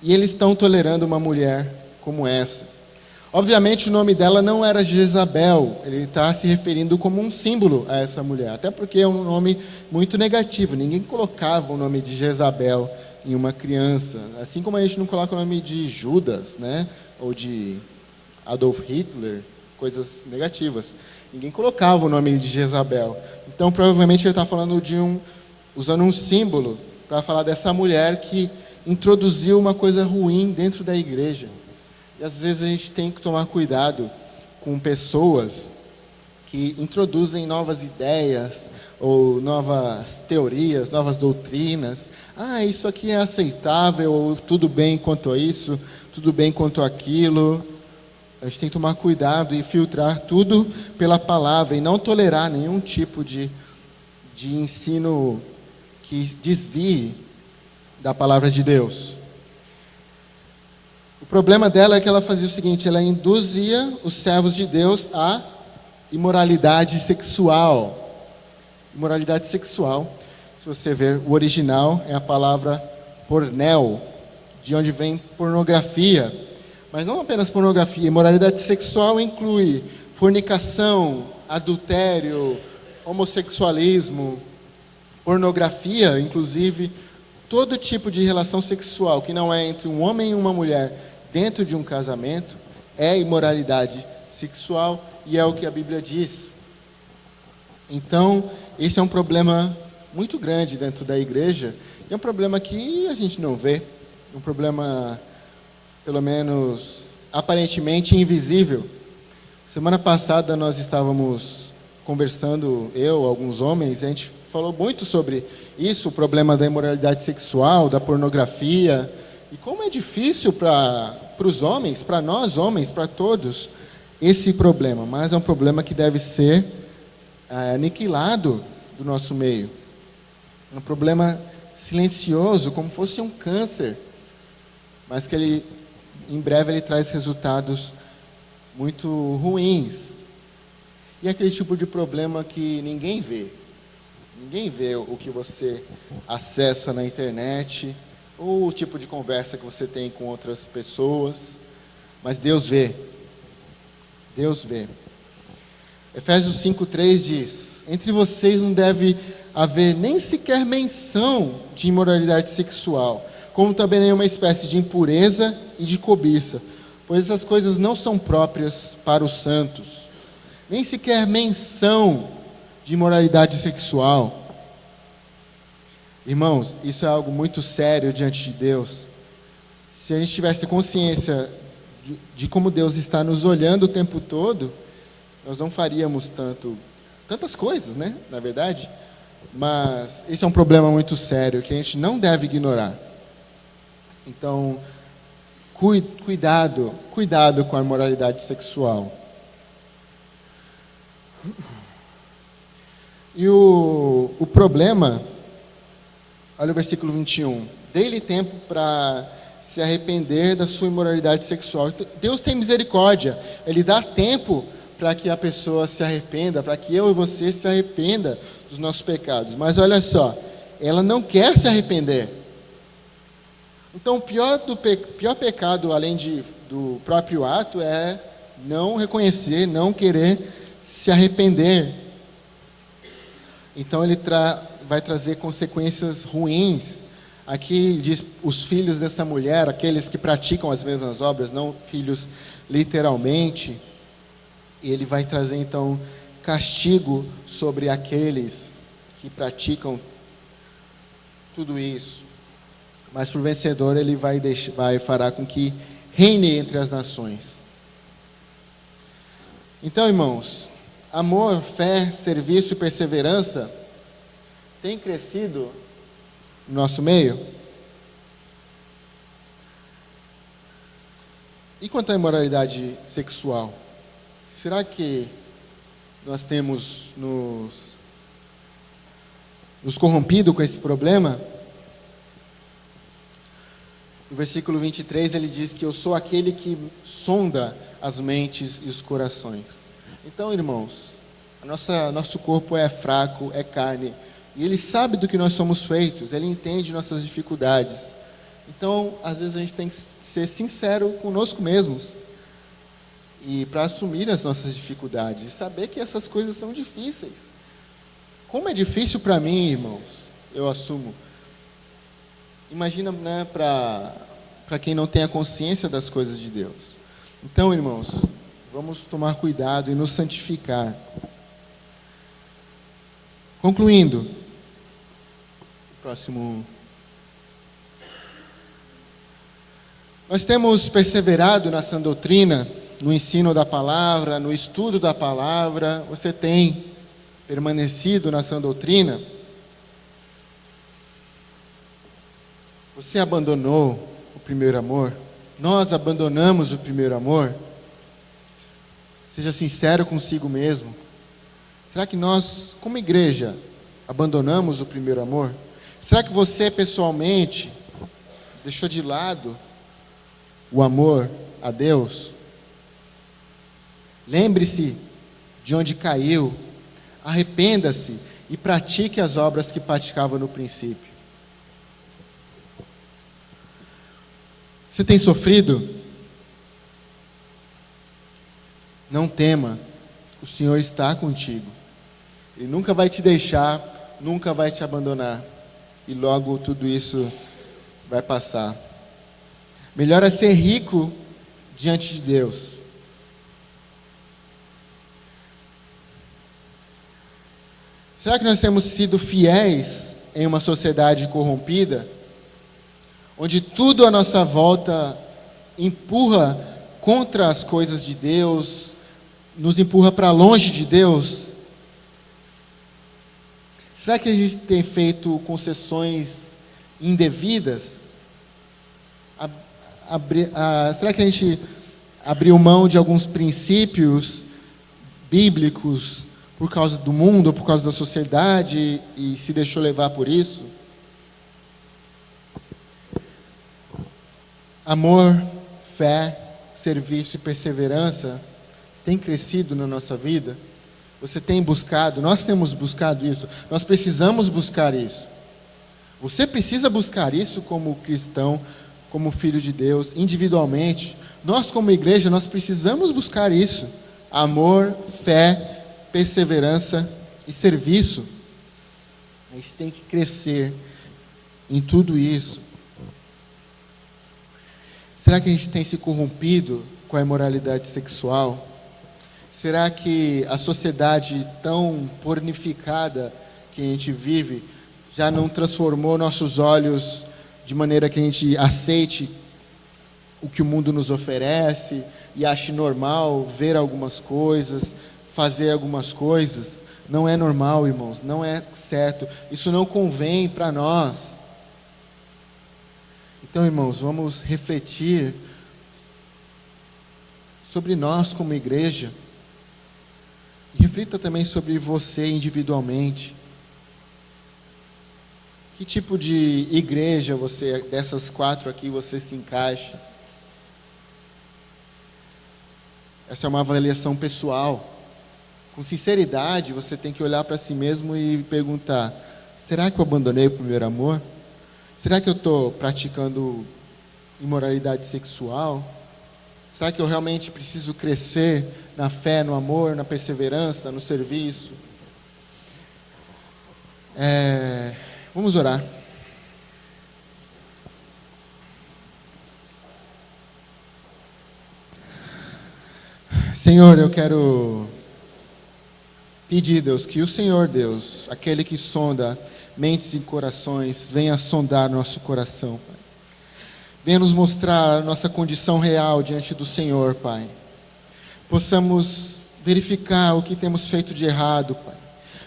E eles estão tolerando uma mulher como essa. Obviamente o nome dela não era Jezabel, ele está se referindo como um símbolo a essa mulher, até porque é um nome muito negativo, ninguém colocava o nome de Jezabel em uma criança, assim como a gente não coloca o nome de Judas, né, ou de Adolf Hitler, coisas negativas. Ninguém colocava o nome de Jezabel. Então provavelmente ele está falando usando um símbolo para falar dessa mulher que introduziu uma coisa ruim dentro da igreja. E às vezes a gente tem que tomar cuidado com pessoas que introduzem novas ideias, ou novas teorias, novas doutrinas. Isso aqui é aceitável, ou tudo bem quanto a isso, tudo bem quanto aquilo. A gente tem que tomar cuidado e filtrar tudo pela palavra, e não tolerar nenhum tipo de ensino que desvie da palavra de Deus. O problema dela é que ela fazia o seguinte, ela induzia os servos de Deus a imoralidade sexual. Imoralidade sexual, se você ver o original, é a palavra pornel, de onde vem pornografia. Mas não apenas pornografia, imoralidade sexual inclui fornicação, adultério, homossexualismo, pornografia, inclusive, todo tipo de relação sexual que não é entre um homem e uma mulher dentro de um casamento é imoralidade sexual, e é o que a Bíblia diz. Então, esse é um problema muito grande dentro da igreja, e é um problema que a gente não vê, um problema, pelo menos, aparentemente invisível. Semana passada nós estávamos conversando, alguns homens, a gente falou muito sobre isso, o problema da imoralidade sexual, da pornografia, e como é difícil para os homens, para nós homens, para todos, esse problema. Mas é um problema que deve ser aniquilado do nosso meio. É um problema silencioso, como fosse um câncer, mas que em breve ele traz resultados muito ruins. E é aquele tipo de problema que ninguém vê. Ninguém vê o que você acessa na internet, ou o tipo de conversa que você tem com outras pessoas, mas Deus vê. Deus vê. Efésios 5:3 diz: entre vocês não deve haver nem sequer menção de imoralidade sexual, como também nenhuma espécie de impureza e de cobiça, pois essas coisas não são próprias para os santos. Nem sequer menção de imoralidade sexual. Irmãos, isso é algo muito sério diante de Deus. Se a gente tivesse consciência de como Deus está nos olhando o tempo todo, nós não faríamos tantas coisas, né? Na verdade. Mas esse é um problema muito sério que a gente não deve ignorar. Então, cuidado com a imoralidade sexual. E o problema, olha o versículo 21. Dê-lhe tempo para se arrepender da sua imoralidade sexual. Deus tem misericórdia. Ele dá tempo para que a pessoa se arrependa, para que eu e você se arrependa dos nossos pecados. Mas olha só, ela não quer se arrepender. Então o pior pecado, além do próprio ato, é não reconhecer, não querer se arrepender. Então ele vai trazer consequências ruins. Aqui diz os filhos dessa mulher, aqueles que praticam as mesmas obras, não filhos literalmente. E ele vai trazer então castigo sobre aqueles que praticam tudo isso. Mas para o vencedor ele fará com que reine entre as nações. Então, irmãos, amor, fé, serviço e perseverança tem crescido no nosso meio? E quanto à imoralidade sexual? Será que nós temos nos corrompido com esse problema? No versículo 23 ele diz que eu sou aquele que sonda as mentes e os corações. Então, irmãos, nosso corpo é fraco, é carne, e ele sabe do que nós somos feitos, ele entende nossas dificuldades. Então, às vezes a gente tem que ser sincero conosco mesmos, e para assumir as nossas dificuldades, e saber que essas coisas são difíceis. Como é difícil para mim, irmãos, eu assumo. Imagina, né, para quem não tem a consciência das coisas de Deus. Então, irmãos, vamos tomar cuidado e nos santificar. Concluindo, próximo. Nós temos perseverado na sã doutrina, no ensino da palavra, no estudo da palavra. Você tem permanecido na sã doutrina? Você abandonou o primeiro amor? Nós abandonamos o primeiro amor? Seja sincero consigo mesmo. Será que nós, como igreja, abandonamos o primeiro amor? Será que você, pessoalmente, deixou de lado o amor a Deus? Lembre-se de onde caiu, arrependa-se e pratique as obras que praticava no princípio. Você tem sofrido? Não tema, o Senhor está contigo. Ele nunca vai te deixar, nunca vai te abandonar. E logo tudo isso vai passar. Melhor é ser rico diante de Deus. Será que nós temos sido fiéis em uma sociedade corrompida? Onde tudo à nossa volta empurra contra as coisas de Deus, nos empurra para longe de Deus? Será que a gente tem feito concessões indevidas? Será que a gente abriu mão de alguns princípios bíblicos por causa do mundo, por causa da sociedade e se deixou levar por isso? Amor, fé, serviço e perseverança tem crescido na nossa vida? Você tem buscado? Nós temos buscado isso. Nós precisamos buscar isso. Você precisa buscar isso como cristão, como filho de Deus, individualmente. Nós, como igreja, nós precisamos buscar isso. Amor, fé, perseverança e serviço. A gente tem que crescer em tudo isso. Será que a gente tem se corrompido com a imoralidade sexual? Será que a sociedade tão pornificada que a gente vive já não transformou nossos olhos de maneira que a gente aceite o que o mundo nos oferece e ache normal ver algumas coisas, fazer algumas coisas? Não é normal, irmãos, não é certo. Isso não convém para nós. Então, irmãos, vamos refletir sobre nós como igreja. E reflita também sobre você individualmente. Que tipo de igreja você, dessas 4 aqui, você se encaixa? Essa é uma avaliação pessoal. Com sinceridade, você tem que olhar para si mesmo e perguntar: será que eu abandonei o primeiro amor? Será que eu estou praticando imoralidade sexual? Será que eu realmente preciso crescer na fé, no amor, na perseverança, no serviço? Vamos orar. Senhor, eu quero pedir, Deus, que o Senhor, Deus, aquele que sonda mentes e corações, venha sondar nosso coração, Pai. Venha nos mostrar a nossa condição real diante do Senhor, Pai. Possamos verificar o que temos feito de errado, Pai.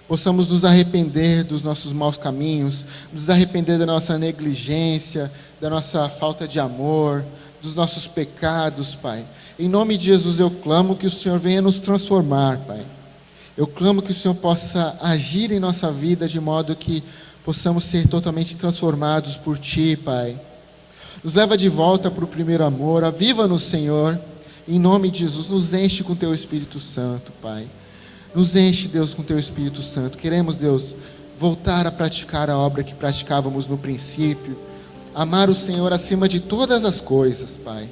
Possamos nos arrepender dos nossos maus caminhos, nos arrepender da nossa negligência, da nossa falta de amor, dos nossos pecados, Pai. Em nome de Jesus eu clamo que o Senhor venha nos transformar, Pai. Eu clamo que o Senhor possa agir em nossa vida de modo que possamos ser totalmente transformados por Ti, Pai. Nos leva de volta para o primeiro amor, aviva-nos, Senhor, em nome de Jesus, nos enche com Teu Espírito Santo, Pai. Nos enche, Deus, com Teu Espírito Santo. Queremos, Deus, voltar a praticar a obra que praticávamos no princípio, amar o Senhor acima de todas as coisas, Pai.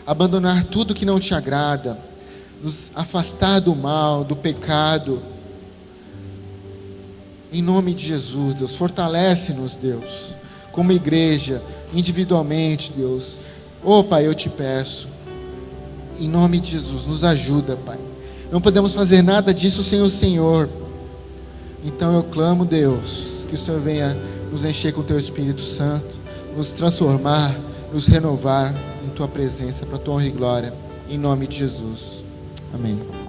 Abandonar tudo que não Te agrada, nos afastar do mal, do pecado. Em nome de Jesus, Deus, fortalece-nos, Deus, como igreja, individualmente, Deus. Pai, eu Te peço, em nome de Jesus, nos ajuda, Pai. Não podemos fazer nada disso sem o Senhor. Então eu clamo, Deus, que o Senhor venha nos encher com o Teu Espírito Santo, nos transformar, nos renovar em Tua presença, para a Tua honra e glória, em nome de Jesus. Amém.